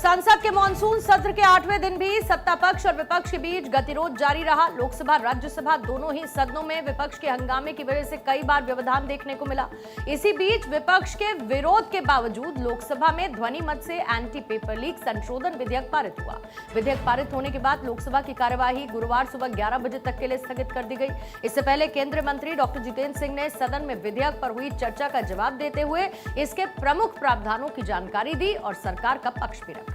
संसद के मॉनसून सत्र के 8वें दिन भी सत्ता पक्ष और विपक्ष के बीच गतिरोध जारी रहा। लोकसभा राज्यसभा दोनों ही सदनों में विपक्ष के हंगामे की वजह से कई बार व्यवधान देखने को मिला। इसी बीच विपक्ष के विरोध के बावजूद लोकसभा में ध्वनि मत से एंटी पेपर लीक संशोधन विधेयक पारित हुआ। विधेयक पारित होने के बाद लोकसभा की कार्यवाही गुरुवार सुबह 11 बजे तक के लिए स्थगित कर दी गई। इससे पहले केंद्रीय मंत्री डॉक्टर जितेंद्र सिंह ने सदन में विधेयक पर हुई चर्चा का जवाब देते हुए इसके प्रमुख प्रावधानों की जानकारी दी और सरकार का पक्ष भी रखा।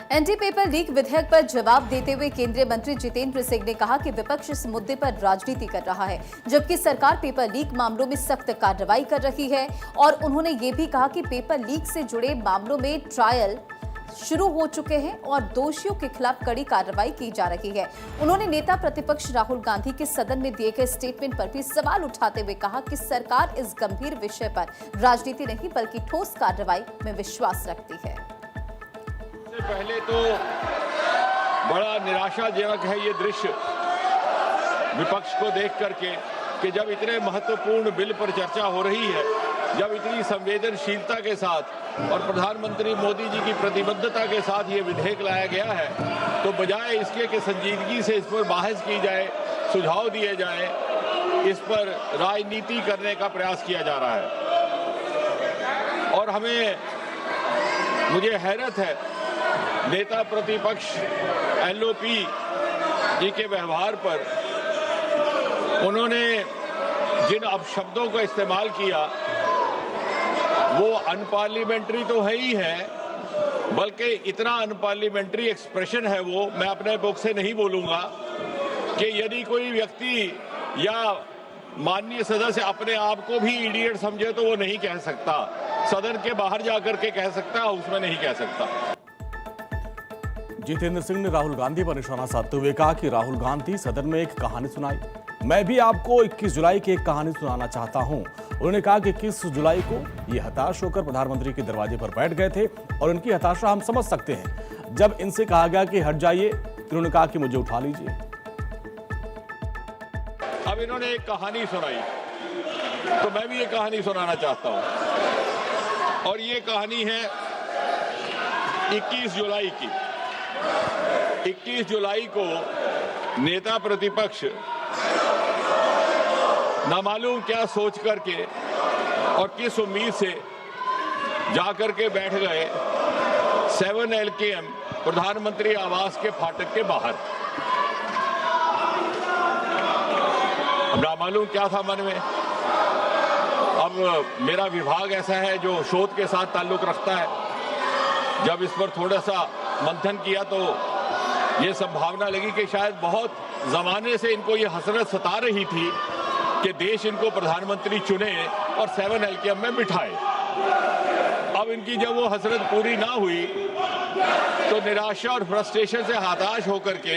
एंटी पेपर लीक विधेयक पर जवाब देते हुए केंद्रीय मंत्री जितेंद्र सिंह ने कहा कि विपक्ष इस मुद्दे पर राजनीति कर रहा है, जबकि सरकार पेपर लीक मामलों में सख्त कार्रवाई कर रही है। और उन्होंने ये भी कहा कि पेपर लीक से जुड़े मामलों में ट्रायल शुरू हो चुके हैं और दोषियों के खिलाफ कड़ी कार्रवाई की जा रही है। उन्होंने नेता प्रतिपक्ष राहुल गांधी के सदन में दिए गए स्टेटमेंट पर भी सवाल उठाते हुए कहा कि सरकार इस गंभीर विषय पर राजनीति नहीं बल्कि ठोस कार्रवाई में विश्वास रखती है। पहले तो बड़ा निराशाजनक है ये दृश्य विपक्ष को देख करके कि जब इतने महत्वपूर्ण बिल पर चर्चा हो रही है, जब इतनी संवेदनशीलता के साथ और प्रधानमंत्री मोदी जी की प्रतिबद्धता के साथ ये विधेयक लाया गया है, तो बजाय इसके कि संजीदगी से इस पर बहस की जाए, सुझाव दिए जाए, इस पर राजनीति करने का प्रयास किया जा रहा है। और मुझे हैरत है नेता प्रतिपक्ष एलओपी जी के व्यवहार पर। उन्होंने जिन अपशब्दों का इस्तेमाल किया वो अनपार्लियामेंट्री तो है ही है, बल्कि इतना अनपार्लियामेंट्री एक्सप्रेशन है वो, मैं अपने बुक से नहीं बोलूंगा कि यदि कोई व्यक्ति या माननीय सदस्य अपने आप को भी इडियट समझे तो वो नहीं कह सकता, सदन के बाहर जाकर के कह सकता, उसमें नहीं कह सकता। जितेंद्र सिंह ने राहुल गांधी पर निशाना साधते हुए कहा कि राहुल गांधी सदन में एक कहानी सुनाई, मैं भी आपको 21 जुलाई की एक कहानी सुनाना चाहता हूं। उन्होंने कहा कि 21 जुलाई को ये हताश होकर प्रधानमंत्री के दरवाजे पर बैठ गए थे और उनकी हताशा हम समझ सकते हैं। जब इनसे कहा गया कि हट जाइए, उन्होंने कहा कि मुझे उठा लीजिए। अब इन्होंने एक कहानी सुनाई तो मैं भी ये कहानी सुनाना चाहता हूं, और ये कहानी है 21 जुलाई की। 21 जुलाई को नेता प्रतिपक्ष नामालूम क्या सोच करके और किस उम्मीद से जाकर के बैठ गए 7 LKM प्रधानमंत्री आवास के फाटक के बाहर। अब नामालूम क्या था मन में। अब मेरा विभाग ऐसा है जो शोध के साथ ताल्लुक रखता है। जब इस पर थोड़ा सा मंथन किया तो ये संभावना लगी कि शायद बहुत जमाने से इनको ये हसरत सता रही थी कि देश इनको प्रधानमंत्री चुने और 7 LKM में बिठाए। अब इनकी जब वो हसरत पूरी ना हुई तो निराशा और फ्रस्ट्रेशन से हताश होकर के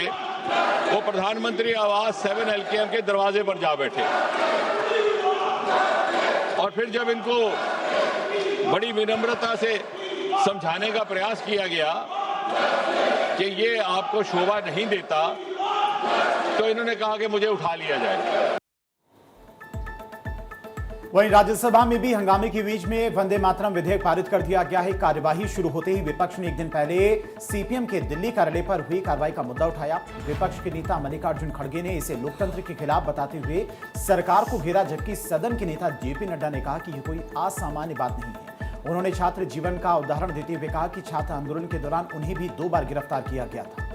वो प्रधानमंत्री आवास 7 LKM के दरवाजे पर जा बैठे। और फिर जब इनको बड़ी विनम्रता से समझाने का प्रयास किया गया कि ये आपको शोभा नहीं देता, तो इन्होंने कहा कि मुझे उठा लिया जाए। वहीं राज्यसभा में भी हंगामे के बीच में वंदे मातरम विधेयक पारित कर दिया गया है। कार्यवाही शुरू होते ही विपक्ष ने एक दिन पहले सीपीएम के दिल्ली कार्यालय पर हुई कार्रवाई का मुद्दा उठाया। विपक्ष के नेता मल्लिकार्जुन खड़गे ने इसे लोकतंत्र के खिलाफ बताते हुए सरकार को घेरा, जबकि सदन के नेता जेपी नड्डा ने कहा कि यह कोई असामान्य बात नहीं है। उन्होंने छात्र जीवन का उदाहरण देते हुए कहा कि छात्र आंदोलन के दौरान उन्हें भी 2 बार गिरफ्तार किया गया था।